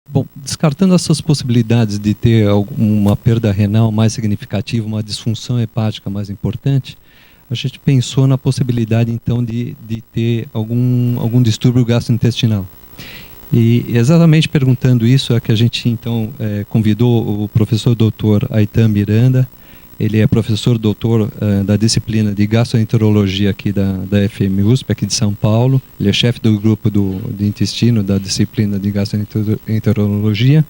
Bom, descartando essas possibilidades de ter uma perda renal mais significativa, uma disfunção hepática mais importante, a gente pensou na possibilidade, então, de ter algum distúrbio gastrointestinal. E exatamente perguntando isso é que a gente, então, convidou o professor Dr. Aitan Miranda. Ele é professor doutor da disciplina de gastroenterologia aqui da FMUSP, aqui de São Paulo. Ele é chefe do grupo de intestino da disciplina de gastroenterologia.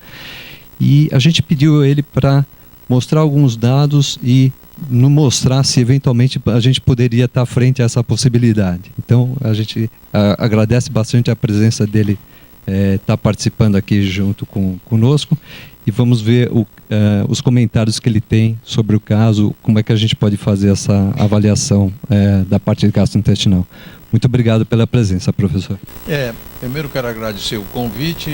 E a gente pediu ele para mostrar alguns dados e nos mostrar se eventualmente a gente poderia estar frente a essa possibilidade. Então, a gente agradece bastante a presença dele, estar participando aqui junto conosco. E vamos ver os comentários que ele tem sobre o caso, como é que a gente pode fazer essa avaliação da parte gastrointestinal. Muito obrigado pela presença, professor. Primeiro quero agradecer o convite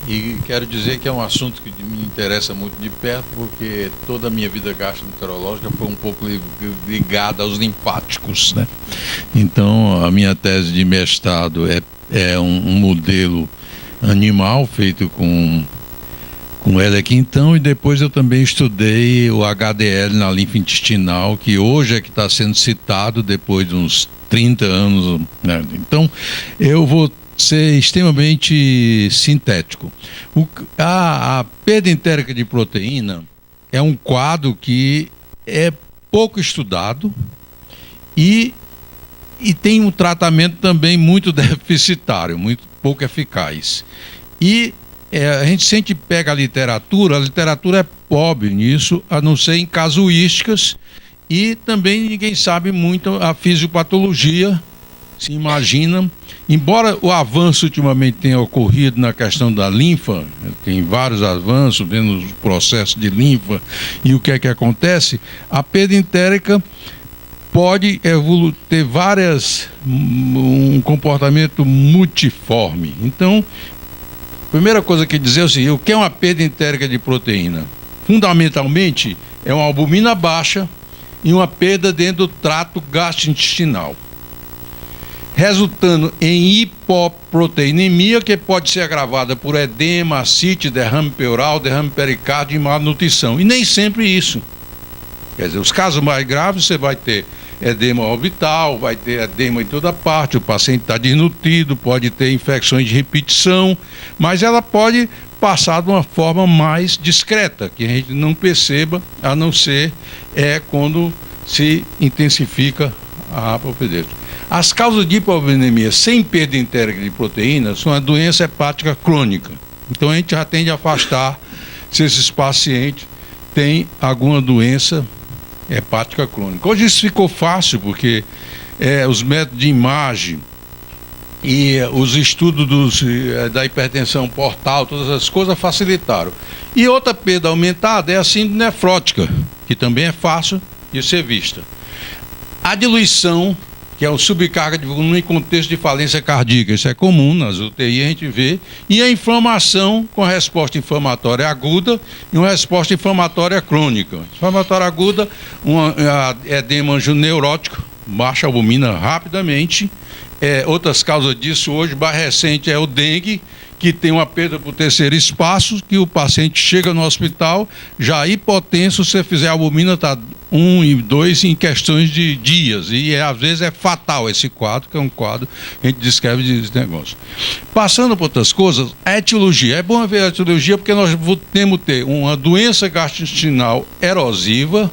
e quero dizer que é um assunto que me interessa muito de perto, porque toda a minha vida gastroenterológica foi um pouco ligada aos linfáticos, né? Então, a minha tese de mestrado é um modelo animal feito com Ehrlich, então, e depois eu também estudei o HDL na linfa intestinal, que hoje é que está sendo citado depois de uns 30 anos, né? Então, eu vou ser extremamente sintético. A perda entérica de proteína é um quadro que é pouco estudado e tem um tratamento também muito deficitário, muito pouco eficaz. E a gente sempre pega a literatura é pobre nisso, a não ser em casuísticas, e também ninguém sabe muito a fisiopatologia, se imagina. Embora o avanço ultimamente tenha ocorrido na questão da linfa, tem vários avanços vendo os processos de linfa e o que é que acontece, a perda entérica pode ter um comportamento multiforme. Então, primeira coisa que dizer é o seguinte: o que é uma perda entérica de proteína? Fundamentalmente, é uma albumina baixa e uma perda dentro do trato gastrointestinal, resultando em hipoproteinemia, que pode ser agravada por edema, ascite, derrame pleural, derrame pericárdio e malnutrição. E nem sempre isso. Quer dizer, os casos mais graves você vai ter edema orbital, vai ter edema em toda parte, o paciente está desnutrido, pode ter infecções de repetição, mas ela pode passar de uma forma mais discreta, que a gente não perceba, a não ser quando se intensifica a propedêutica. As causas de hipovolemia sem perda entérica de proteína são a doença hepática crônica. Então a gente já tende a afastar se esses pacientes têm alguma doença hepática crônica. Hoje isso ficou fácil porque os métodos de imagem e os estudos da hipertensão portal, todas as coisas facilitaram. E outra perda aumentada é a síndrome nefrótica, que também é fácil de ser vista. A diluição, que é o subcarga de volume em contexto de falência cardíaca, isso é comum nas UTI, a gente vê, e a inflamação com resposta inflamatória aguda e uma resposta inflamatória crônica. Inflamatória aguda, um edema anjoneurótico, baixa albumina rapidamente. Outras causas disso hoje, mais recente, é o dengue, que tem uma perda por terceiro espaço, que o paciente chega no hospital já hipotenso, se você fizer a albumina, está 1 e 2 em questões de dias, e às vezes é fatal esse quadro, que é um quadro que a gente descreve de negócio. Passando por outras coisas, a etiologia. É bom ver a etiologia porque nós temos ter uma doença gastrointestinal erosiva,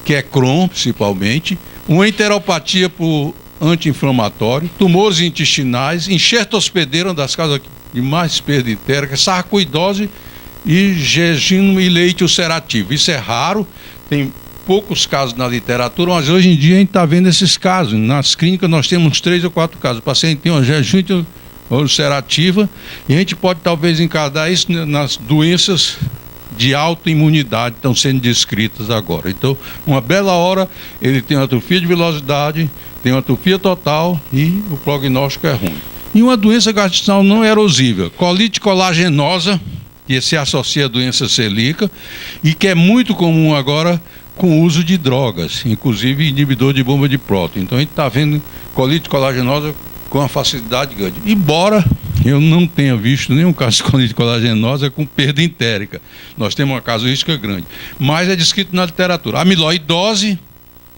que é Crohn principalmente, uma enteropatia por anti-inflamatório, tumores intestinais, enxerto hospedeiro, uma das causas de mais perda entérica, sarcoidose e jejum e leite ulcerativo. Isso é raro, tem poucos casos na literatura, mas hoje em dia a gente está vendo esses casos. Nas clínicas nós temos 3 ou 4 casos. O paciente tem uma jejum ulcerativa e a gente pode talvez encarar isso nas doenças de autoimunidade que estão sendo descritas agora. Então, uma bela hora, ele tem uma atrofia de velocidade, tem uma atrofia total e o prognóstico é ruim. E uma doença gastrointestinal não erosível, colite colagenosa, que se associa à doença celíaca e que é muito comum agora com o uso de drogas, inclusive inibidor de bomba de próton. Então a gente está vendo colite colagenosa com uma facilidade grande. Embora eu não tenha visto nenhum caso de colite colagenosa com perda entérica. Nós temos uma casuística grande. Mas é descrito na literatura. A amiloidose,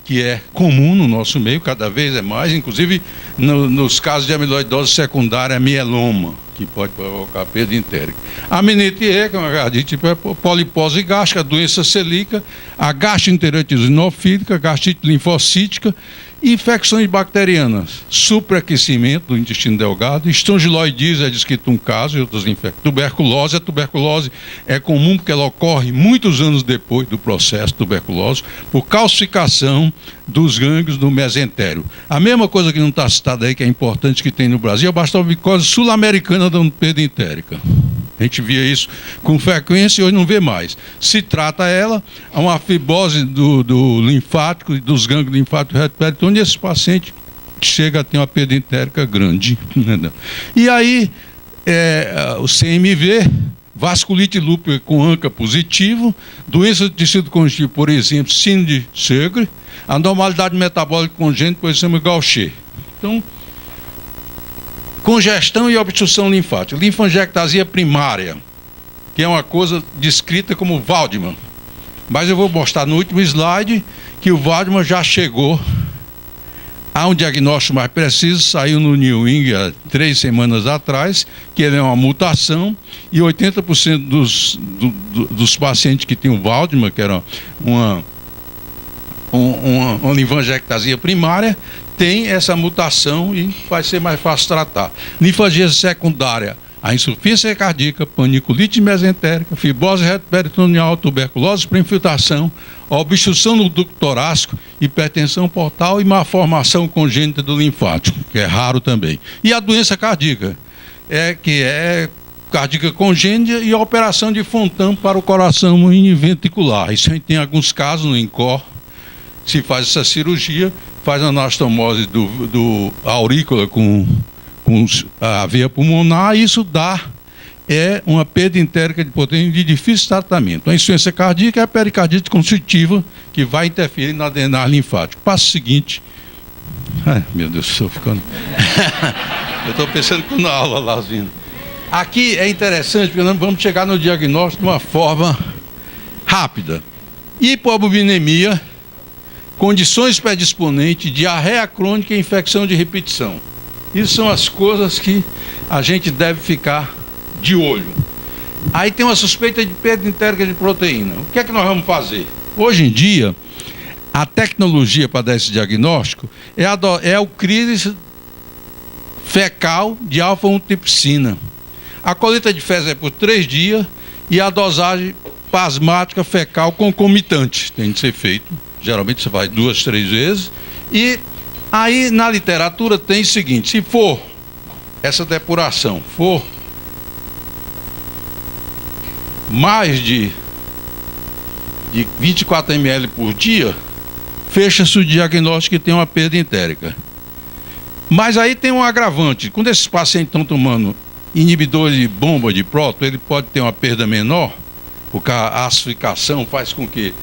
que é comum no nosso meio, cada vez é mais, inclusive nos casos de amiloidose secundária, mieloma, que pode provocar perda entérica. A meningite, que é uma gastite, polipose gástrica, a doença celíaca, a gastroenterite eosinofílica, gastite linfocítica, infecções bacterianas, superaquecimento do intestino delgado, estrongiloidise é descrito um caso, e outras infecções. Tuberculose, a tuberculose é comum porque ela ocorre muitos anos depois do processo tuberculoso, por calcificação dos gânglios do mesentério. A mesma coisa que não está citada aí, que é importante, que tem no Brasil, é a bastidobicose sul-americana dando perda entérica. A gente via isso com frequência e hoje não vê mais. Se trata ela, a uma fibrose do linfático e dos gânglios linfáticos reto-peritôneo, e esse paciente chega a ter uma perda entérica grande. E aí, o CMV, vasculite lúpica com ANCA positivo, doença do tecido conjuntivo, por exemplo, síndrome de Sjögren, anormalidade metabólica congênita, por exemplo, Gaucher. Então, congestão e obstrução linfática, linfangiectasia primária, que é uma coisa descrita como Waldman. Mas eu vou mostrar no último slide que o Waldman já chegou a um diagnóstico mais preciso, saiu no New England há 3 semanas atrás, que ele é uma mutação, e 80% dos pacientes que tinham Waldman, que era uma linfangiectasia primária, tem essa mutação e vai ser mais fácil tratar. Linfangíase secundária, a insuficiência cardíaca, paniculite mesentérica, fibrose retroperitoneal, tuberculose por infiltração, obstrução no ducto torácico, hipertensão portal e malformação congênita do linfático, que é raro também. E a doença cardíaca, que é cardíaca congênita e a operação de Fontan para o coração univentricular. Isso a gente tem alguns casos no INCOR, se faz essa cirurgia, faz a anastomose do aurícula com a veia pulmonar, e isso dá uma perda entérica de proteína de difícil tratamento. A insuficiência cardíaca é a pericardite constritiva, que vai interferir na drenagens linfática. Passo seguinte. Ai, meu Deus, estou ficando... Eu estou pensando que na aula lá, vindo. Aqui é interessante, porque nós vamos chegar no diagnóstico de uma forma rápida. Hipoalbuminemia, condições predisponentes, diarreia crônica e infecção de repetição. Isso são as coisas que a gente deve ficar de olho. Aí tem uma suspeita de perda entérica de proteína. O que é que nós vamos fazer? Hoje em dia, a tecnologia para dar esse diagnóstico é o crise fecal de alfa-1-tripsina. A coleta de fezes é por 3 dias e a dosagem plasmática fecal concomitante tem de ser feito. Geralmente você faz 2, 3 vezes. E aí na literatura tem o seguinte: se for essa depuração for mais de 24 ml por dia, fecha-se o diagnóstico que tem uma perda entérica. Mas aí tem um agravante: quando esses pacientes estão tomando inibidores de bomba de próton, ele pode ter uma perda menor, porque a acidificação faz com que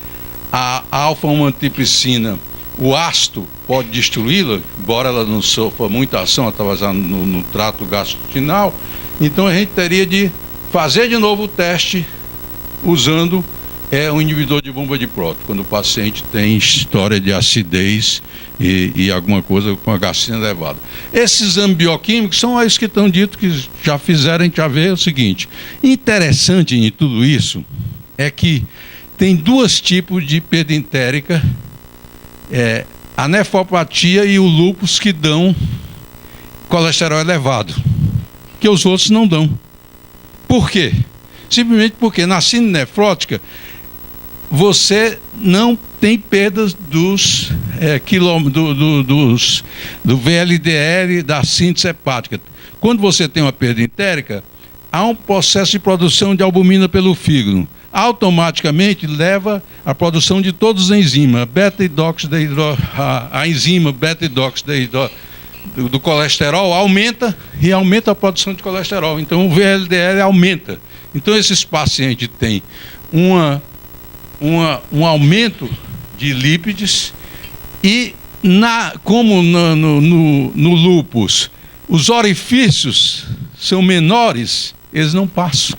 a alfa-1-antitripsina, o ácido pode destruí-la, embora ela não sofra muita ação através no trato gastrointestinal. Então a gente teria de fazer de novo o teste usando um inibidor de bomba de próton, quando o paciente tem história de acidez e alguma coisa com a gastrina elevada. Esses exames bioquímicos são esses que estão ditos, que já fizeram, a gente já vê o seguinte: interessante em tudo isso é que tem 2 tipos de perda entérica, a nefropatia e o lúpus, que dão colesterol elevado, que os outros não dão. Por quê? Simplesmente porque na síndrome nefrótica você não tem perdas do VLDL, da síntese hepática. Quando você tem uma perda entérica, há um processo de produção de albumina pelo fígado. Automaticamente leva à produção de todos os enzimas, a enzima beta-hidroxidehidro do colesterol aumenta a produção de colesterol. Então o VLDL aumenta. Então esses pacientes têm um aumento de lípides e, como no lúpus, os orifícios são menores, eles não passam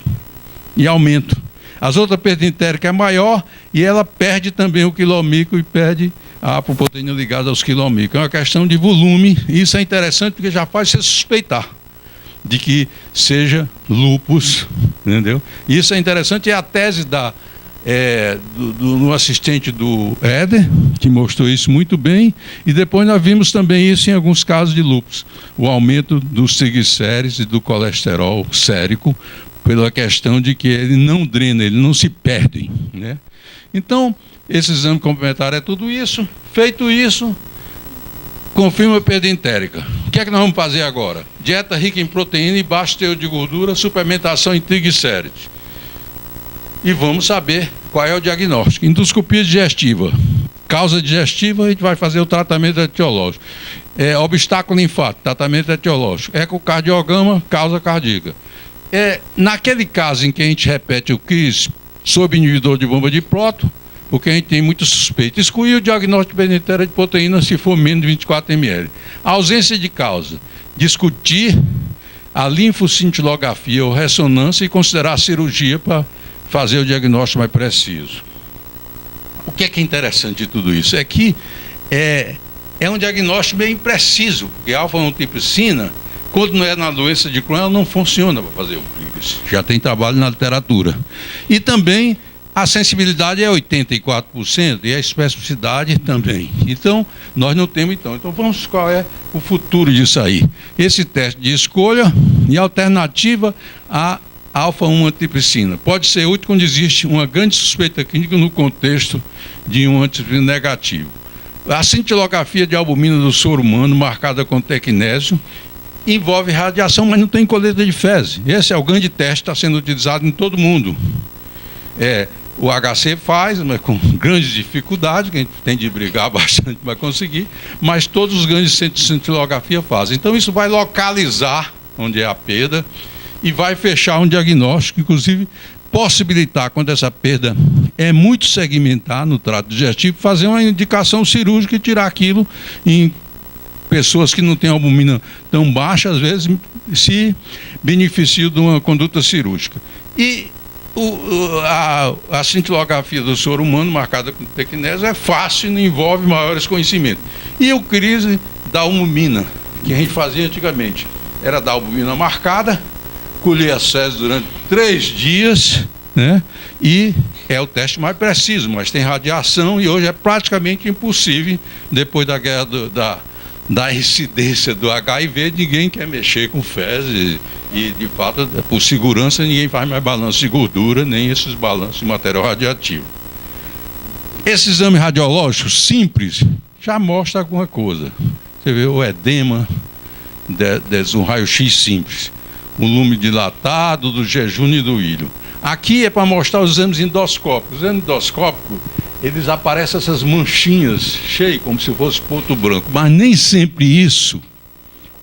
e aumentam. As outras perda entérica é maior e ela perde também o quilomicro e perde a apoproteína ligada aos quilomicros. É uma questão de volume, e isso é interessante porque já faz você suspeitar de que seja lúpus, entendeu? Isso é interessante, é a tese do assistente do Éder, que mostrou isso muito bem, e depois nós vimos também isso em alguns casos de lúpus, o aumento dos triglicérides e do colesterol sérico, pela questão de que ele não drena, ele não se perdem, né? Então, esse exame complementar é tudo isso. Feito isso, confirma a perda entérica. O que é que nós vamos fazer agora? Dieta rica em proteína e baixo teor de gordura, suplementação em triglicérides. E vamos saber qual é o diagnóstico. Endoscopia digestiva. Causa digestiva, a gente vai fazer o tratamento etiológico. Obstáculo linfático, tratamento etiológico. Ecocardiograma, causa cardíaca. Naquele caso em que a gente repete o CRIS sob inibidor de bomba de próton, porque a gente tem muito suspeito, excluir o diagnóstico de perda entérica de proteína se for menos de 24 ml. A ausência de causa, discutir a linfocintilografia ou ressonância e considerar a cirurgia para fazer o diagnóstico mais preciso. O que é interessante de tudo isso? É que é um diagnóstico bem preciso, porque a alfa-1-antitripsina, quando não é na doença de Crohn, ela não funciona para fazer o CRIS. Já tem trabalho na literatura. E também a sensibilidade é 84% e a especificidade também. Então, nós não temos então. Então, vamos qual é o futuro disso aí. Esse teste de escolha e alternativa a alfa-1-antitripsina. Pode ser útil quando existe uma grande suspeita clínica no contexto de um antitripsina negativo. A cintilografia de albumina do soro humano, marcada com tecnésio, envolve radiação, mas não tem coleta de fezes. Esse é o grande teste que está sendo utilizado em todo mundo. O HC faz, mas com grandes dificuldades, que a gente tem de brigar bastante para conseguir, mas todos os grandes centros de cintilografia fazem. Então isso vai localizar onde é a perda e vai fechar um diagnóstico, inclusive possibilitar, quando essa perda é muito segmentar no trato digestivo, fazer uma indicação cirúrgica e tirar aquilo em pessoas que não têm albumina tão baixa, às vezes se beneficiam de uma conduta cirúrgica. E a cintilografia do soro humano, marcada com tecnésio, é fácil e não envolve maiores conhecimentos. E o CRIS da albumina, que a gente fazia antigamente, era da albumina marcada, colher as fezes durante 3 dias, né? E é o teste mais preciso, mas tem radiação e hoje é praticamente impossível, depois da guerra da incidência do HIV, ninguém quer mexer com fezes e de fato, por segurança, ninguém faz mais balanço de gordura, nem esses balanços de material radioativo. Esse exame radiológico simples já mostra alguma coisa. Você vê o edema, um raio-x simples, o lume dilatado do jejum e do ilho. Aqui é para mostrar os exames endoscópicos. Os exames endoscópicos, eles aparecem essas manchinhas cheias, como se fosse ponto branco, mas nem sempre isso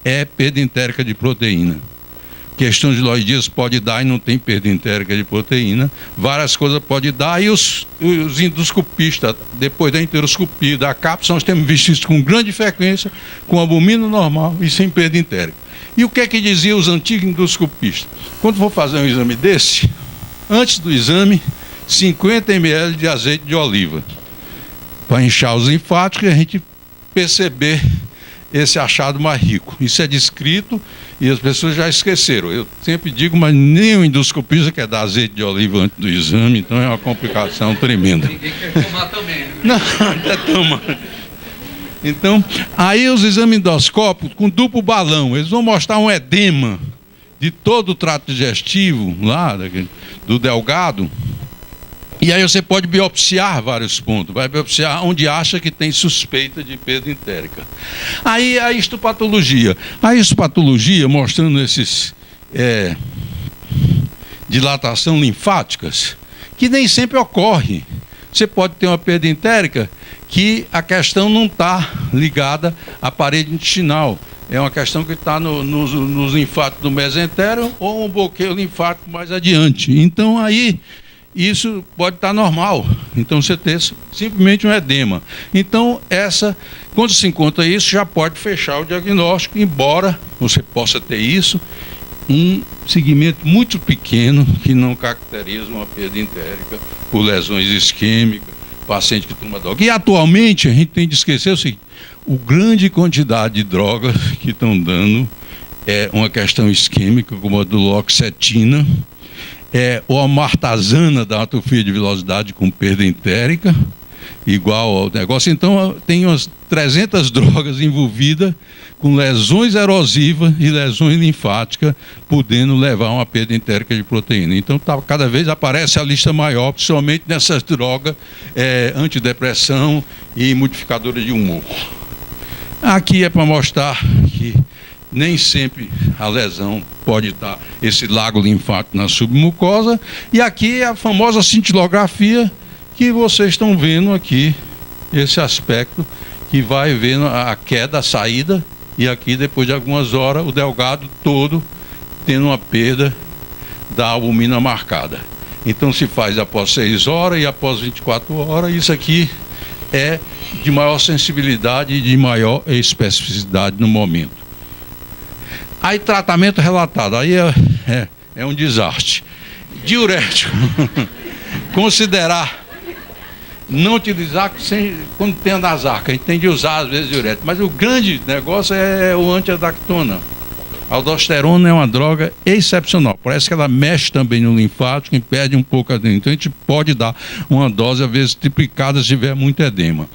é perda entérica de proteína. Questão de loidíase pode dar e não tem perda entérica de proteína, várias coisas pode dar, e os endoscopistas, depois da enteroscopia da cápsula, nós temos visto isso com grande frequência, com albumina normal e sem perda entérica. E o que é que diziam os antigos endoscopistas? Quando for fazer um exame desse, antes do exame, 50 ml de azeite de oliva, para inchar os linfáticos e a gente perceber esse achado mais rico. Isso é descrito e as pessoas já esqueceram. Eu sempre digo, mas nem o endoscopista quer dar azeite de oliva antes do exame, então é uma complicação tremenda. Ninguém quer tomar também, né? Não, até toma. Então, aí os exames endoscópicos com duplo balão, eles vão mostrar um edema de todo o trato digestivo, lá, do delgado, e aí você pode biopsiar vários pontos, vai biopsiar onde acha que tem suspeita de perda entérica. Aí a histopatologia. A histopatologia, mostrando esses dilatação linfáticas, que nem sempre ocorre. Você pode ter uma perda entérica que a questão não está ligada à parede intestinal. É uma questão que está nos linfáticos do mesentérico ou um bloqueio linfático mais adiante. Então, aí, isso pode estar normal. Então, você ter simplesmente um edema. Então, quando se encontra isso, já pode fechar o diagnóstico, embora você possa ter isso um segmento muito pequeno que não caracteriza uma perda entérica por lesões isquêmicas, paciente que toma droga. E atualmente a gente tem de esquecer o seguinte: a grande quantidade de drogas que estão dando é uma questão isquêmica, como a do duloxetina, ou a martazana da atrofia de velocidade com perda entérica, igual ao negócio. Então tem umas 300 drogas envolvidas com lesões erosivas e lesões linfáticas, podendo levar a uma perda entérica de proteína. Então cada vez aparece a lista maior, principalmente nessas drogas antidepressão e modificadoras de humor. Aqui é para mostrar que nem sempre a lesão pode estar esse lago linfático na submucosa. E aqui é a famosa cintilografia, que vocês estão vendo aqui, esse aspecto que vai vendo a queda, a saída, e aqui depois de algumas horas o delgado todo tendo uma perda da albumina marcada. Então se faz após 6 horas e após 24 horas. Isso aqui é de maior sensibilidade e de maior especificidade no momento. Aí tratamento relatado, aí é um desastre. Diurético, considerar não utilizar quando tem a nasarca, a gente tem de usar às vezes diurético, mas o grande negócio é o antiadactona. A aldosterona é uma droga excepcional, parece que ela mexe também no linfático, impede um pouco a edema. Então a gente pode dar uma dose, às vezes triplicada, se tiver muito edema.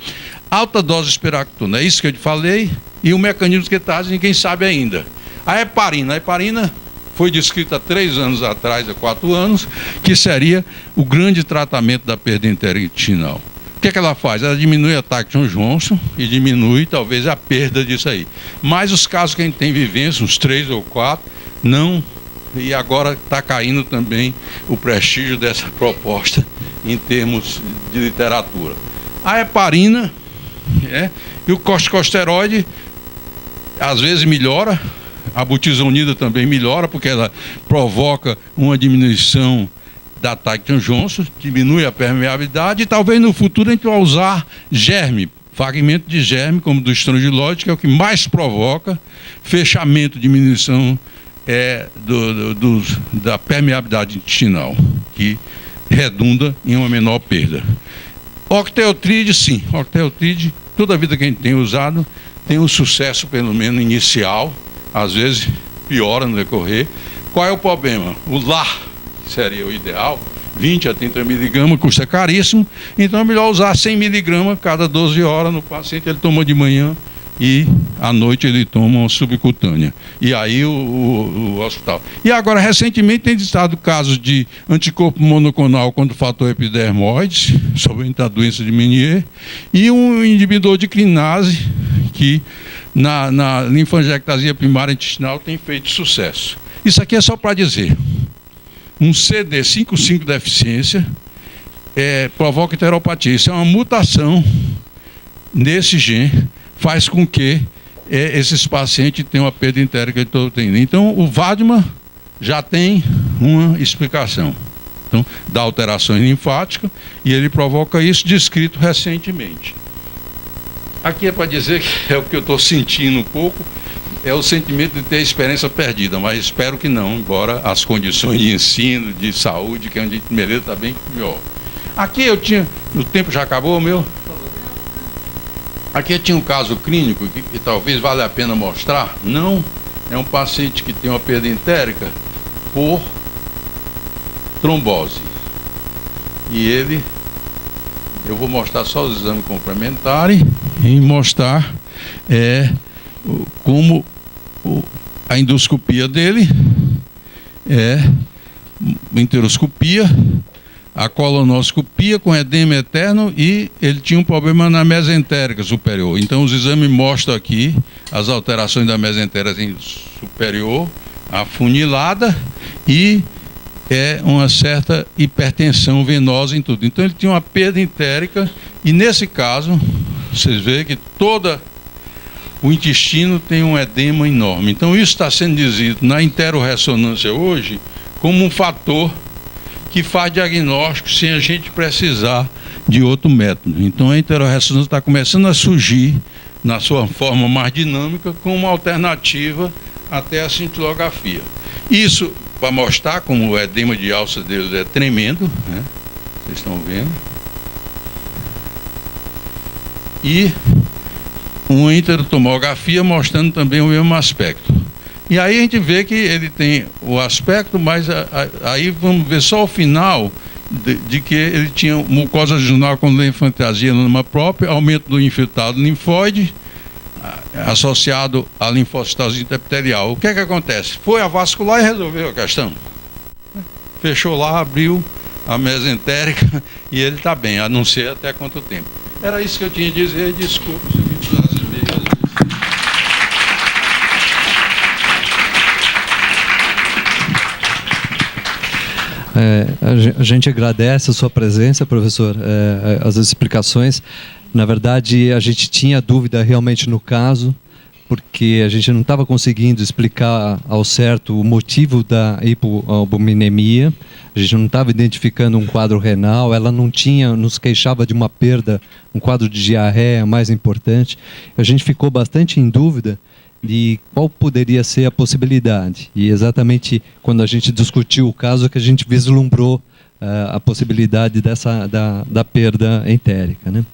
Alta dose de espiroquetona, é isso que eu te falei, e o mecanismo que traz ninguém sabe ainda. A heparina foi descrita há 3 anos atrás, há 4 anos, que seria o grande tratamento da perda intestinal. O que ela faz? Ela diminui o ataque de John Johnson e diminui talvez a perda disso aí. Mas os casos que a gente tem vivência, uns 3 ou 4, não, e agora está caindo também o prestígio dessa proposta em termos de literatura. A heparina e o corticosteroide às vezes melhora. A butizonida também melhora, porque ela provoca uma diminuição da ataque de Johnson, diminui a permeabilidade, e talvez no futuro a gente vai usar germe, fragmento de germe, como do estrangilóide, que é o que mais provoca fechamento, diminuição da permeabilidade intestinal, que redunda em uma menor perda. Octeotride, sim, octeotride, toda a vida que a gente tem usado, tem um sucesso, pelo menos inicial, às vezes piora no decorrer. Qual é o problema? O LAR, que seria o ideal, 20 a 30 miligramas, custa caríssimo, então é melhor usar 100 miligramas cada 12 horas no paciente. Ele toma de manhã e à noite ele toma uma subcutânea. E aí o hospital. E agora, recentemente, tem estado casos de anticorpo monoclonal contra o fator epidermoide, somente a doença de Menier, e um inibidor de crinase, que na linfangiectasia primária intestinal tem feito sucesso. Isso aqui é só para dizer, um CD55 deficiência provoca enteropatia. Isso é uma mutação nesse gene, faz com que esses pacientes tenham uma perda entérica de proteína. Então, o VADMA já tem uma explicação. Então, dá alterações linfáticas e ele provoca isso, descrito recentemente. Aqui é para dizer que é o que eu estou sentindo um pouco, é o sentimento de ter experiência perdida, mas espero que não, embora as condições de ensino, de saúde, que é onde a gente merece, está bem melhor. Aqui eu tinha, o tempo já acabou, meu? Aqui eu tinha um caso clínico que talvez valha a pena mostrar. Não, é um paciente que tem uma perda entérica por trombose. E eu vou mostrar só os exames complementares e mostrar como a endoscopia dele enteroscopia, a colonoscopia com edema eterno, e ele tinha um problema na mesentérica superior. Então os exames mostram aqui as alterações da mesentérica superior, afunilada, e uma certa hipertensão venosa em tudo. Então ele tinha uma perda entérica, e nesse caso, vocês veem que todo o intestino tem um edema enorme. Então isso está sendo dizido na enteroressonância hoje como um fator que faz diagnóstico sem a gente precisar de outro método. Então a enteroressonância está começando a surgir na sua forma mais dinâmica como uma alternativa até a cintilografia. Isso para mostrar como o edema de alça deles é tremendo, né? Vocês estão vendo. E uma intertomografia mostrando também o mesmo aspecto. E aí a gente vê que ele tem o aspecto, mas aí vamos ver só o final de que ele tinha mucosa vaginal com linfantasia numa própria, aumento do infiltrado linfóide, associado à linfocitose interepitelial. O que é que acontece? Foi avascular e resolveu a questão. Fechou lá, abriu a mesentérica e ele está bem, a não ser até quanto tempo. Era isso que eu tinha a dizer, desculpe se eu me precisasse ver. A gente agradece a sua presença, professor, as explicações. Na verdade, a gente tinha dúvida realmente no caso, porque a gente não estava conseguindo explicar ao certo o motivo da hipoalbuminemia, a gente não estava identificando um quadro renal, ela não tinha, nos queixava de uma perda, um quadro de diarreia mais importante. A gente ficou bastante em dúvida de qual poderia ser a possibilidade. E exatamente quando a gente discutiu o caso que a gente vislumbrou a possibilidade da perda entérica, né?